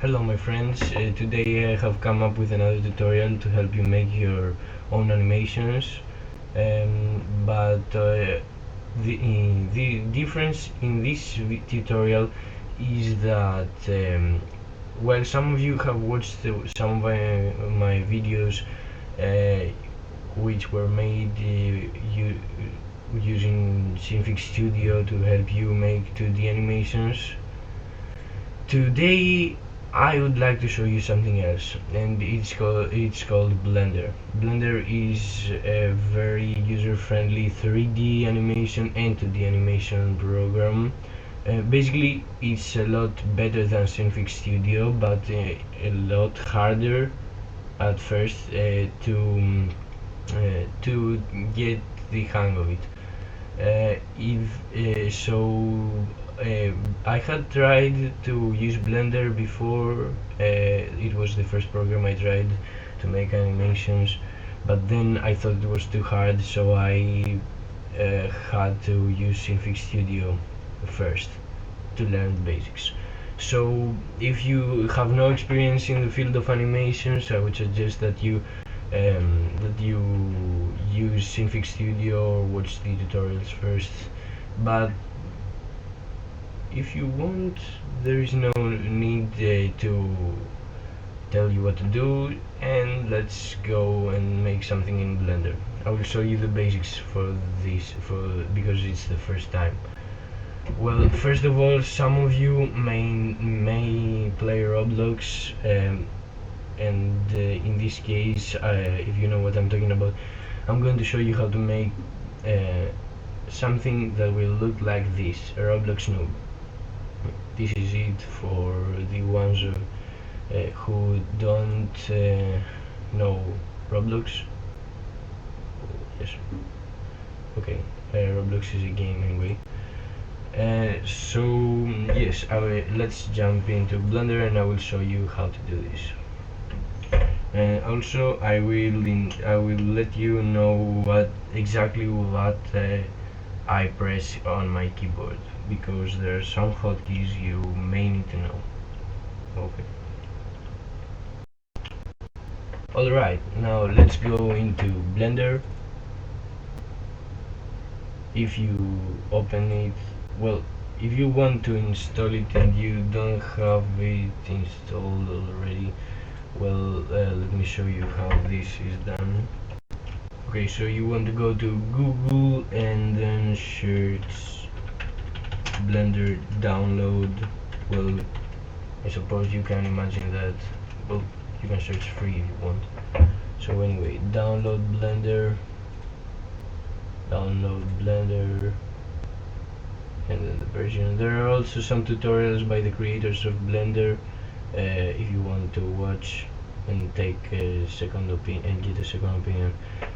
Hello my friends, today I have come up with another tutorial to help you make your own animations, but the difference in this tutorial is that while some of you have watched some of my videos uh, which were made using Synfig Studio to help you make 2D animations, today I would like to show you something else, and it's called Blender. Blender is a very user-friendly 3D animation and 2D animation program. Basically, it's a lot better than Synfig Studio, but a lot harder at first to get the hang of it. If so I had tried to use Blender before. It was the first program I tried to make animations, but then I thought it was too hard, so I had to use Synfig Studio first to learn the basics. So if you have no experience in the field of animations, I would suggest that you use Synfig Studio or watch the tutorials first. But if you want, there is no need to tell you what to do, and let's go and make something in Blender. I will show you the basics for this because it's the first time. Well, first of all, some of you may play Roblox, and in this case, if you know what I'm talking about, I'm going to show you how to make something that will look like this, a Roblox Noob. This is it for the ones who don't know Roblox. Yes. Okay. Roblox is a game anyway. So yes, let's jump into Blender and I will show you how to do this. Also, I will let you know what I press on my keyboard, because there are some hotkeys you may need to know. Okay. Alright, now let's go into Blender. If you open it, well, if you want to install it and you don't have it installed already, well, let me show you how this is done. Okay, so you want to go to Google and then search Blender download. Well, I suppose you can imagine that. Well, you can search free if you want. So anyway, download Blender, and then the version. There are also some tutorials by the creators of Blender if you want to watch and take a second opinion and get a second opinion.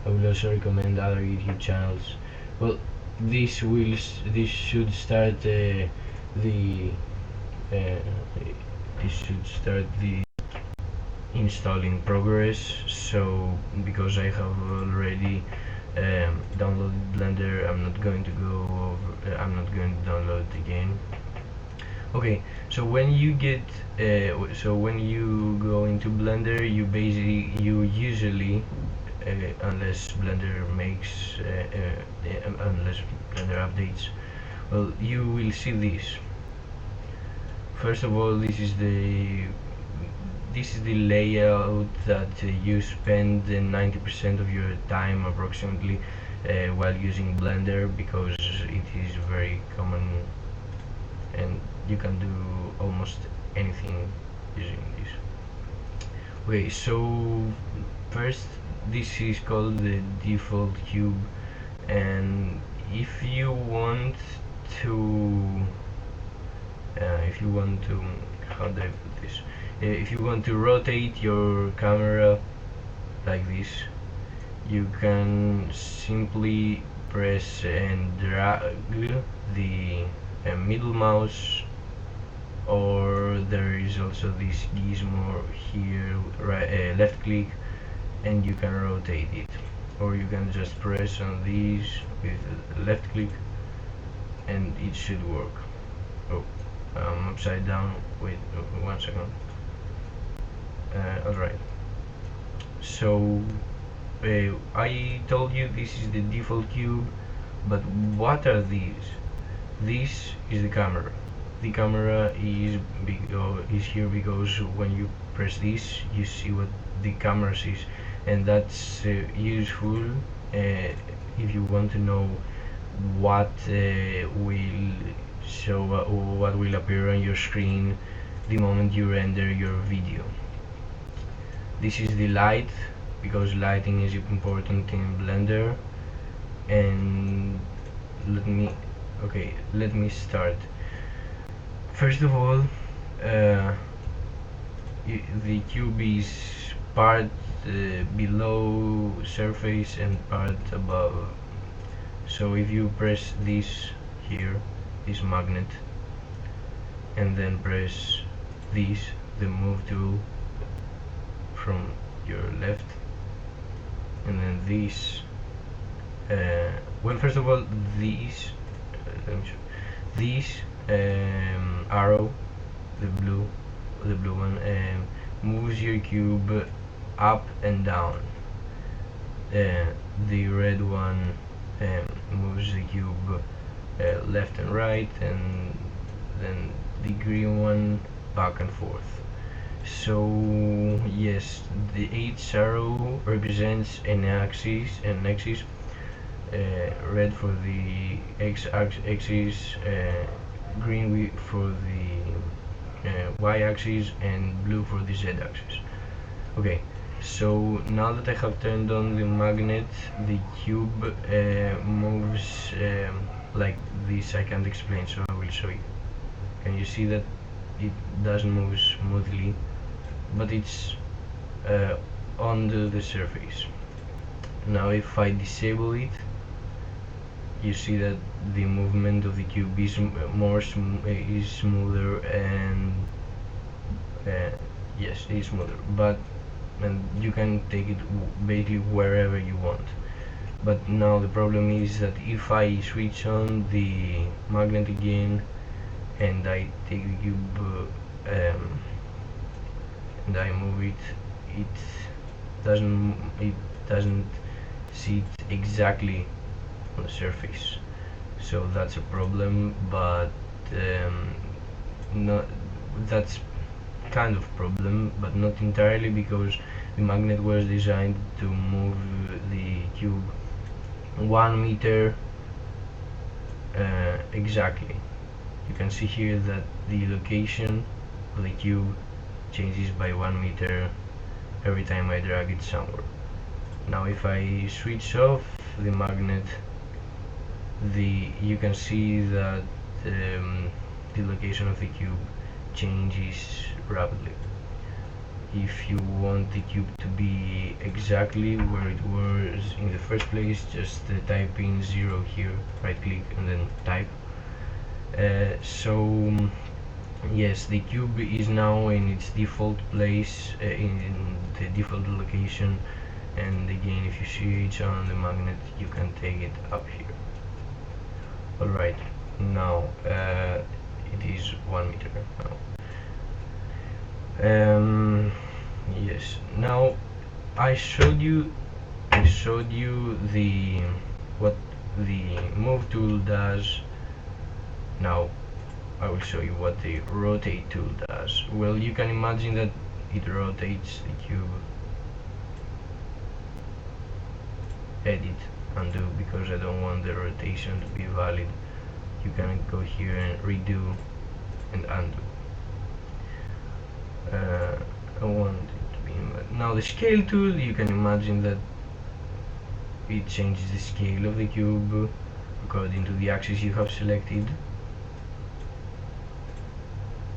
I will also recommend other YouTube channels. Well, this should start the installing progress. So because I have already downloaded Blender, I'm not going to download it again. Okay, so when you go into Blender, you usually unless Blender updates, well, you will see this. First of all, this is the layout that you spend 90% of your time approximately while using Blender, because it is very common and you can do almost anything using this. Okay, so first, this is called the default cube, and if you want to how do I put this? If you want to rotate your camera like this, you can simply press and drag the middle mouse, or there is also this gizmo here, left click, and you can rotate it, or you can just press on these with left click and it should work. Oh, I'm upside down. Wait, 1 second. Alright, so I told you this is the default cube, but what are these? This is the camera. The camera is here because when you press this, you see what the camera sees, and that's useful if you want to know what will show what will appear on your screen the moment you render your video. This is the light, because lighting is important in Blender. And let me start. First of all, the cube is part below surface and part above. So if you press this here, this magnet, and then press this, the move tool from your left, and then this, well, first of all, this arrow, the blue one, moves your cube up and down. The red one moves the cube left and right, and then the green one back and forth. So yes, the each arrow represents an axis, red for the x-axis, green for the y-axis, and blue for the z-axis. Okay, so now that I have turned on the magnet, the cube moves like this. I can't explain, so I will show you. Can you see that it doesn't move smoothly, but it's under the surface. Now if I disable it, you see that the movement of the cube is is smoother, and yes, it is smoother, and you can take it basically wherever you want. But now the problem is that if I switch on the magnet again and I take the cube and I move it, it doesn't sit exactly on the surface. So that's a problem, but not that's kind of problem, but not entirely, because the magnet was designed to move the cube 1 meter exactly. You can see here that the location of the cube changes by 1 meter every time I drag it somewhere. Now if I switch off the magnet, you can see that the location of the cube changes rapidly. If you want the cube to be exactly where it was in the first place, just type in 0 here, right click, and then type. So yes, the cube is now in its default place, in the default location, and again, if you switch on the magnet, you can take it up here. Alright, now it is 1 meter now. Yes, now I showed you the what the move tool does. Now I will show you what the rotate tool does. Well, you can imagine that it rotates the cube. Edit, undo, because I don't want the rotation to be valid. You can go here and redo and undo. I want it to be invalid. Now the scale tool, you can imagine that it changes the scale of the cube according to the axis you have selected.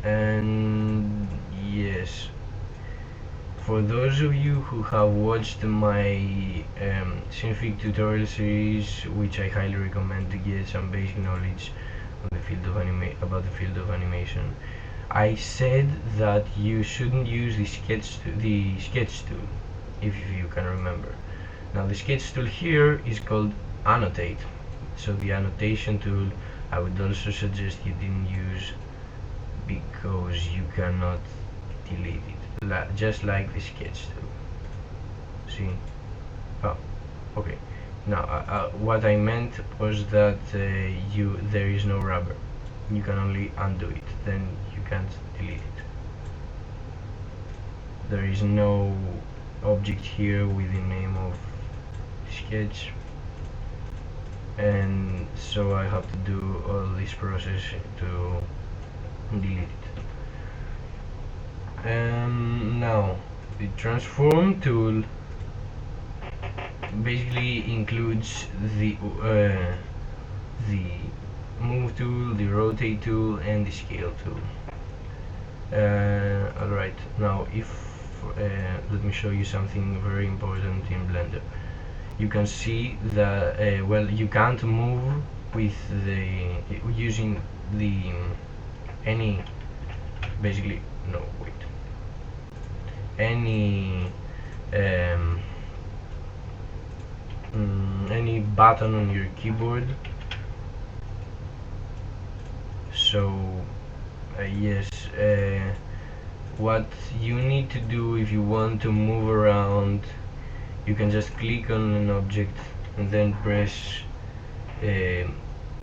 And yes, for those of you who have watched my Synfig tutorial series, which I highly recommend to get some basic knowledge on the field of about the field of animation, I said that you shouldn't use the sketch tool, if you can remember. Now the sketch tool here is called annotate, so the annotation tool I would also suggest you didn't use, because you cannot delete it. just like the sketch tool. See? Oh, okay. Now, what I meant was that there is no rubber. You can only undo it, then you can't delete it. There is no object here with the name of sketch, and so I have to do all this process to delete it. Now, the transform tool basically includes the move tool, the rotate tool, and the scale tool. Alright, now let me show you something very important in Blender. You can see that well, you can't move with the using the any basically no wait um, any button on your keyboard. So yes, what you need to do if you want to move around, you can just click on an object and then press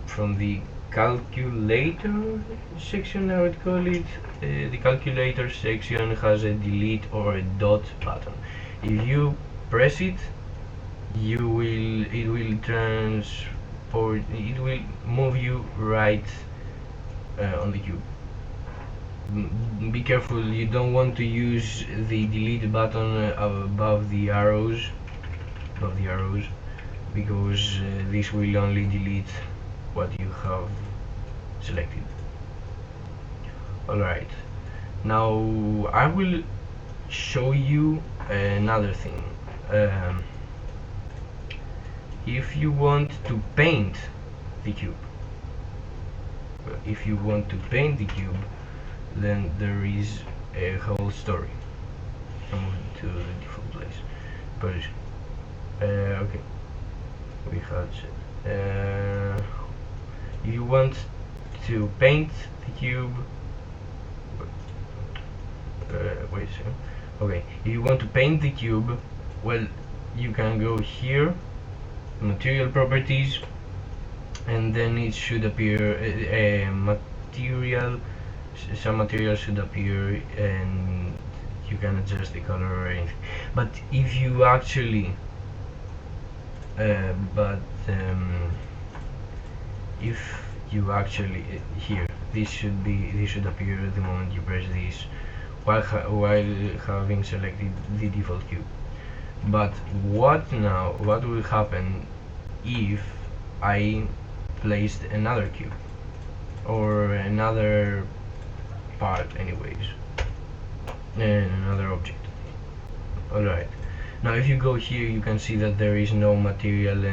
from the calculator section, I would call it. The calculator section has a delete or a dot button. If you press it, it will transport, it will move you right on the cube. Be careful, you don't want to use the delete button above the arrows, because this will only delete what you have selected. Alright, now I will show you another thing. If you want to paint the cube, then there is a whole story. I'm moving to the default position. Okay, we had if you want to paint the cube, wait a second. Okay, if you want to paint the cube, well, you can go here, material properties, and then it should appear some material should appear, and you can adjust the color or anything. But if you actually if you actually here, this should appear the moment you press this, while having selected the default cube. But what will happen if I placed another cube or another part, anyways, and another object? Alright, now if you go here, you can see that there is no material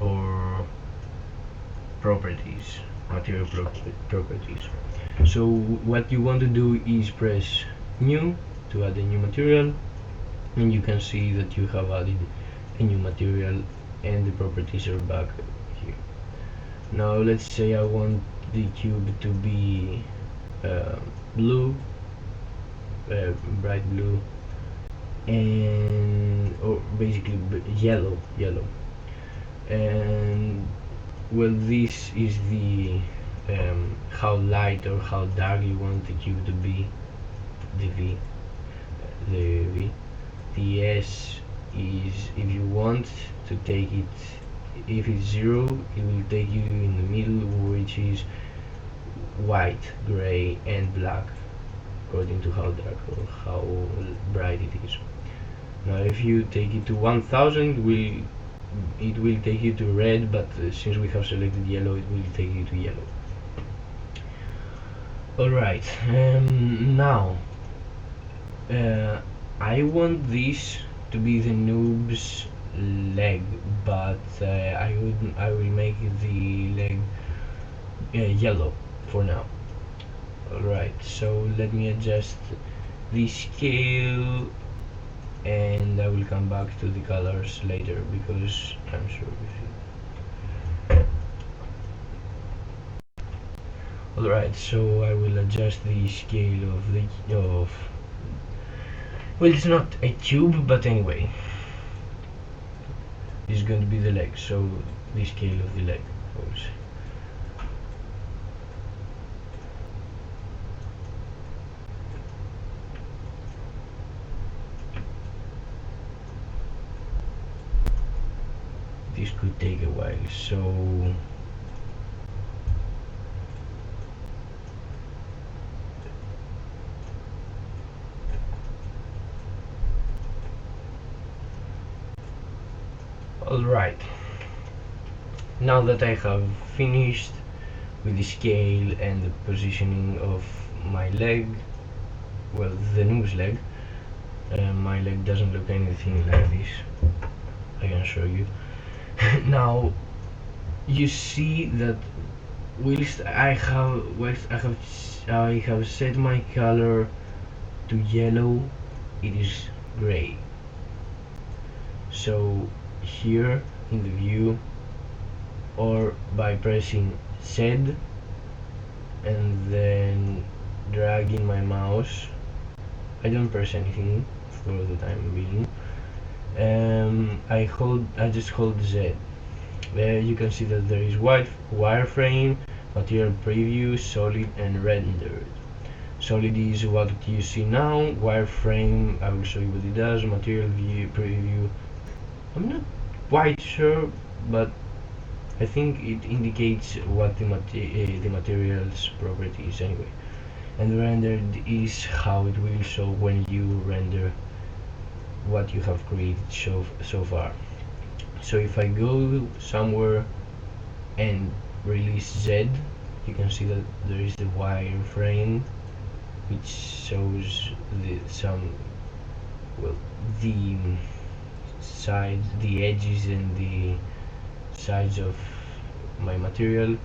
or properties, material properties. So what you want to do is press new to add a new material, and you can see that you have added a new material and the properties are back here. Now let's say I want the cube to be blue, bright blue, and or basically yellow, and well, this is the how light or how dark you want the cube to be, the V. The S is if you want to take it, if it's 0, it will take you in the middle, which is white, gray, and black, according to how dark or how bright it is. Now if you take it to 1000, it will take you to red, but since we have selected yellow, it will take you to yellow. Alright, now I want this to be the noob's leg, but I will make the leg yellow for now. Alright, so let me adjust the scale, and I will come back to the colors later because I'm sure we should. Alright, so I will adjust the scale of Well, it's not a tube, but anyway, this is going to be the leg, so the scale of the leg, obviously. This could take a while, so alright, now that I have finished with the scale and the positioning of my leg, well, the noob's leg, my leg doesn't look anything like this, I can show you. Now you see that whilst I have set my color to yellow, it is gray. So here in the view, or by pressing Z and then dragging my mouse, I don't press anything for the time being, I just hold Z. There you can see that there is wireframe, material preview, solid and rendered. Solid is what you see now, wireframe, I will show you what it does, material view preview, I'm not quite sure, but I think it indicates what the material's property is anyway. And rendered is how it will show when you render what you have created so far. So if I go somewhere and release Z, you can see that there is the wireframe, which shows the sides, the edges and the sides of my material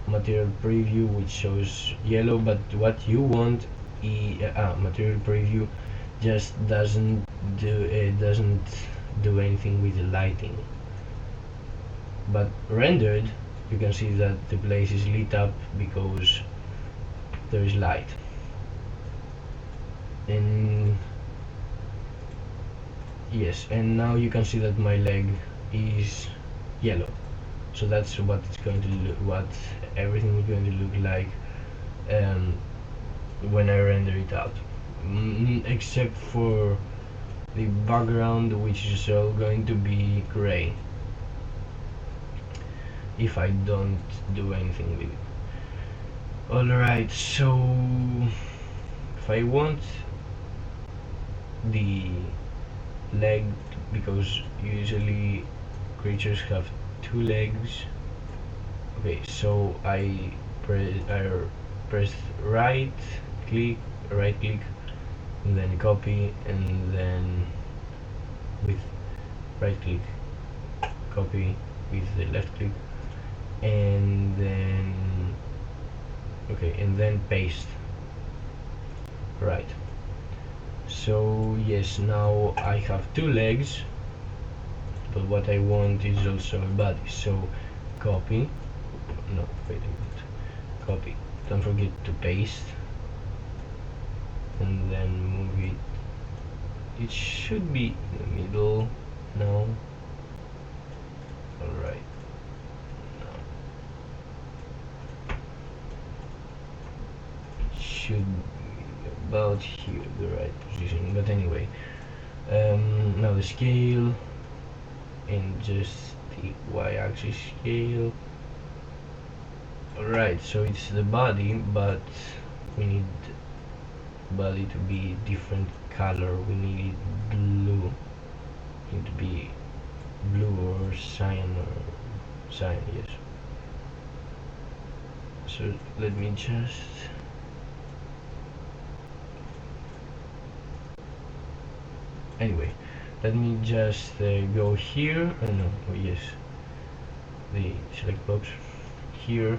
preview, which shows yellow, but what you want material preview just doesn't do anything with the lighting. But rendered, you can see that the place is lit up because there is light. And yes, and now you can see that my leg is yellow. So that's what it's going to look, what everything is going to look like when I render it out, except for the background, which is all going to be gray if I don't do anything with it. Alright, so if I want the leg, because usually creatures have two legs, okay, so I press right click and then copy, and then with right click copy with the left click, and then okay, and then paste. Right, so yes, now I have two legs, but what I want is also a body, so copy, no, wait a minute, copy, don't forget to paste, and then move it, it should be in the middle now. Alright, should be about here, the right position, but anyway, now the scale and just the y-axis scale. Alright, so it's the body, but we need body to be different color, we need blue, need to be blue or cyan, yes. So let me just anyway, let me just go here, no, oh yes, the select box here,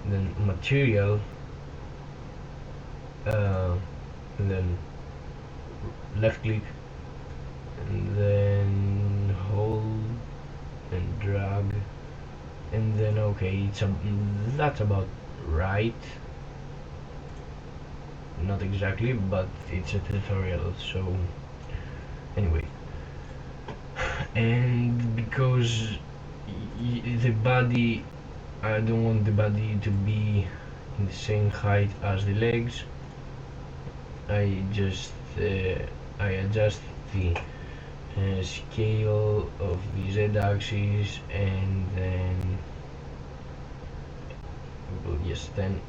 and then material, and then left click, and then hold and drag, and then okay, that's about right, not exactly, but it's a tutorial, so Anyway, and because the body, I don't want the body to be in the same height as the legs, I just I adjust the scale of the z-axis, and then yes, then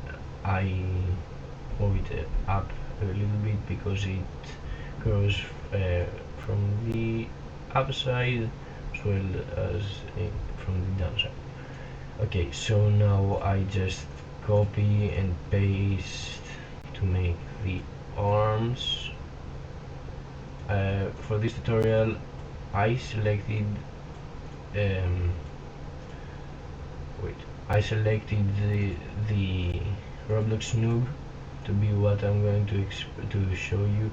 I move it up a little bit because it grows from the upside as well as from the downside. Okay, so now I just copy and paste to make the arms. For this tutorial I selected I selected the Roblox Noob to be what I'm going to show you,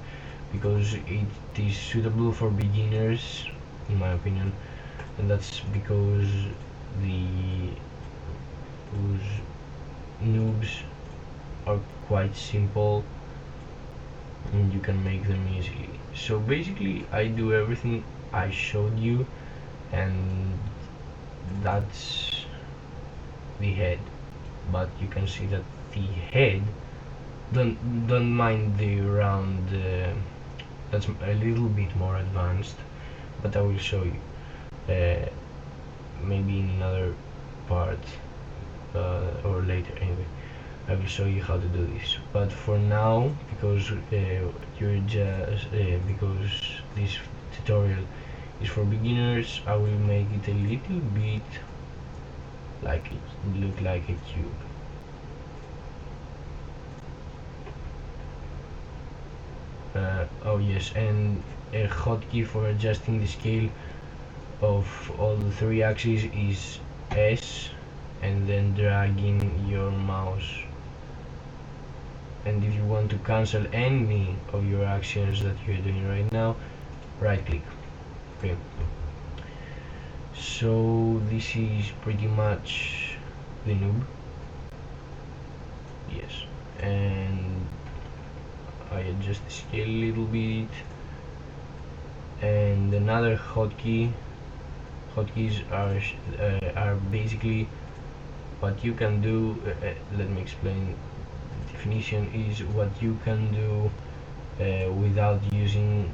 because it is suitable for beginners in my opinion, and that's because those noobs are quite simple and you can make them easily. So basically I do everything I showed you, and that's the head, but you can see that the head, don't mind the round, that's a little bit more advanced, but I will show you maybe in another part or later. Anyway, I will show you how to do this, but for now, because because this tutorial is for beginners, I will make it a little bit like it look like a cube. Oh yes, and a hotkey for adjusting the scale of all the three axes is S, and then dragging your mouse. And if you want to cancel any of your actions that you're doing right now, right click. Okay, so this is pretty much the noob. Yes, and I adjust the scale a little bit, and another hotkeys are basically what you can do. Let me explain. The definition is what you can do without using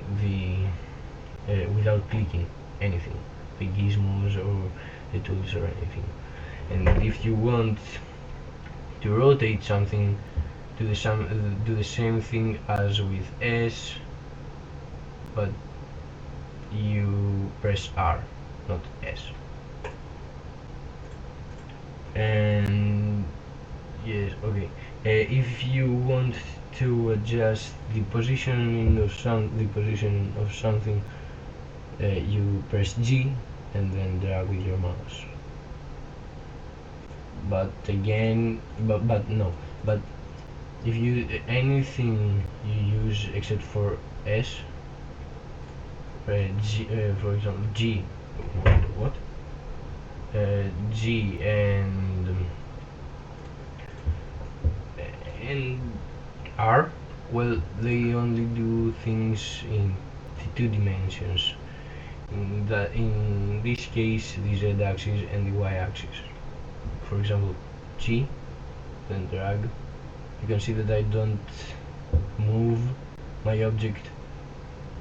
without clicking anything, the gizmos or the tools or anything. And if you want to rotate something, do the same thing as with S, but you press R, not S. And yes, okay. If you want to adjust the positioning of something, you press G and then drag with your mouse. But again, but if you anything you use except for S, G, for example G, what? G and R, well, they only do things in two dimensions. In this case, the z-axis and the y-axis. For example, G, then drag. You can see that I don't move my object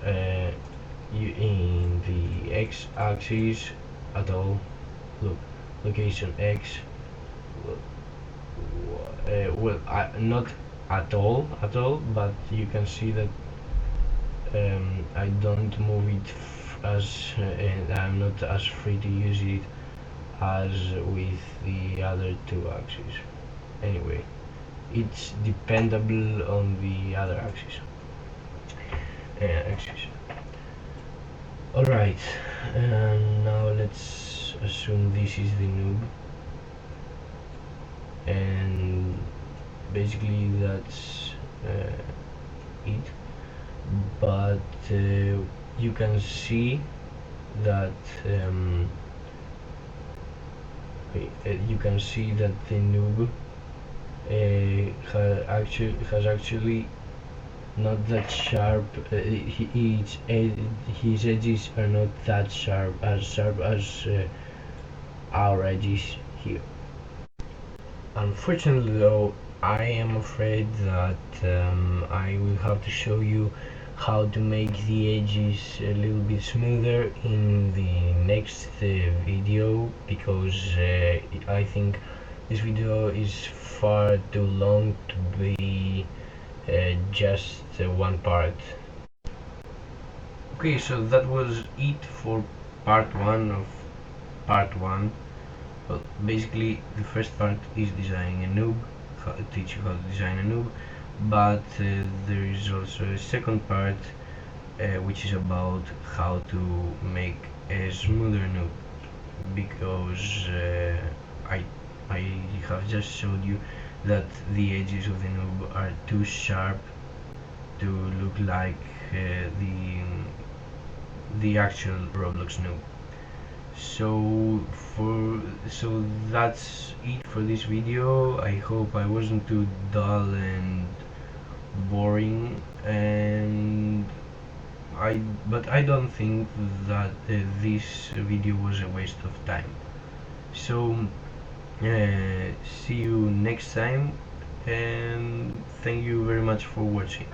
in the x-axis at all. Look, location X. Not at all, but you can see that I don't move it and I'm not as free to use it as with the other two axes. Anyway, it's dependable on the other axis. Alright, now let's assume this is the noob, and basically that's it. But you can see that the noob has actually not that sharp. His edges are not that sharp as our edges here. Unfortunately though, I am afraid that I will have to show you how to make the edges a little bit smoother in the next video, because I think this video is far too long to be just one part. Okay, so that was it for part 1 of part 1. Well, basically the first part is designing a noob, how to teach you how to design a noob, but there is also a second part which is about how to make a smoother noob, because I have just showed you that the edges of the noob are too sharp to look like the actual Roblox noob. So that's it for this video. I hope I wasn't too dull and boring, and but I don't think that this video was a waste of time. So see you next time, and thank you very much for watching.